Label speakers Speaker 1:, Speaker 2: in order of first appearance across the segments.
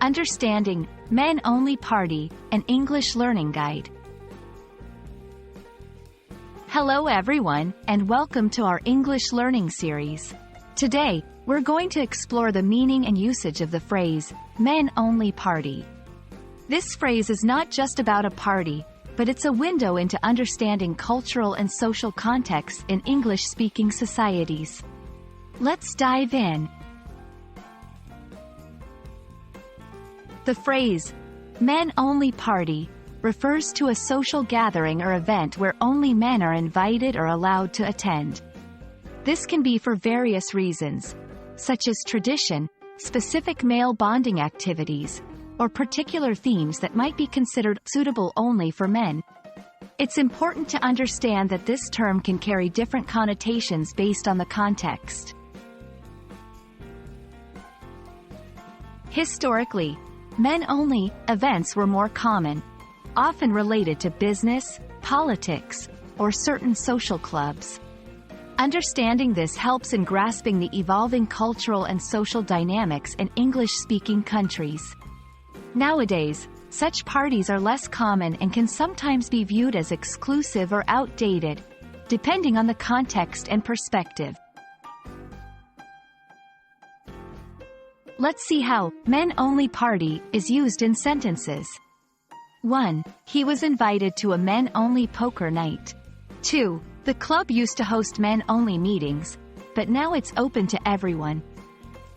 Speaker 1: Understanding Men Only Party, an English Learning Guide. Hello everyone, and welcome to our English learning series. Today, we're going to explore the meaning and usage of the phrase, men only party. This phrase is not just about a party, but it's a window into understanding cultural and social contexts in English-speaking societies. Let's dive in. The phrase, men only party, refers to a social gathering or event where only men are invited or allowed to attend. This can be for various reasons, such as tradition, specific male bonding activities, or particular themes that might be considered suitable only for men. It's important to understand that this term can carry different connotations based on the context. Historically, men-only events were more common, often related to business, politics, or certain social clubs. Understanding this helps in grasping the evolving cultural and social dynamics in English-speaking countries. Nowadays, such parties are less common and can sometimes be viewed as exclusive or outdated, depending on the context and perspective. Let's see how men only party is used in sentences. 1. He was invited to a men-only poker night. 2. The club used to host men-only meetings, but now it's open to everyone.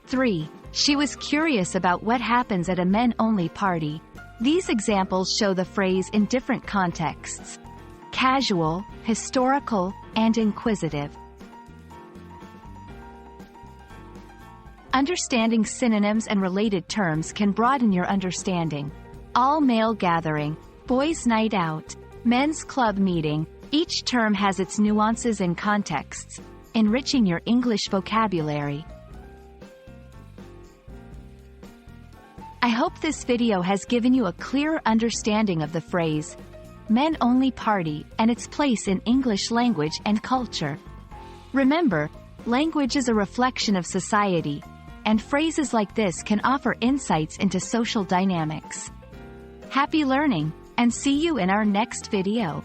Speaker 1: 3. She was curious about what happens at a men-only party. These examples show the phrase in different contexts: casual, historical, and inquisitive. Understanding synonyms and related terms can broaden your understanding. All-male gathering, boys' night out, men's club meeting. Each term has its nuances and contexts, enriching your English vocabulary. I hope this video has given you a clearer understanding of the phrase, men only party, and its place in English language and culture. Remember, language is a reflection of society, and phrases like this can offer insights into social dynamics. Happy learning, and see you in our next video.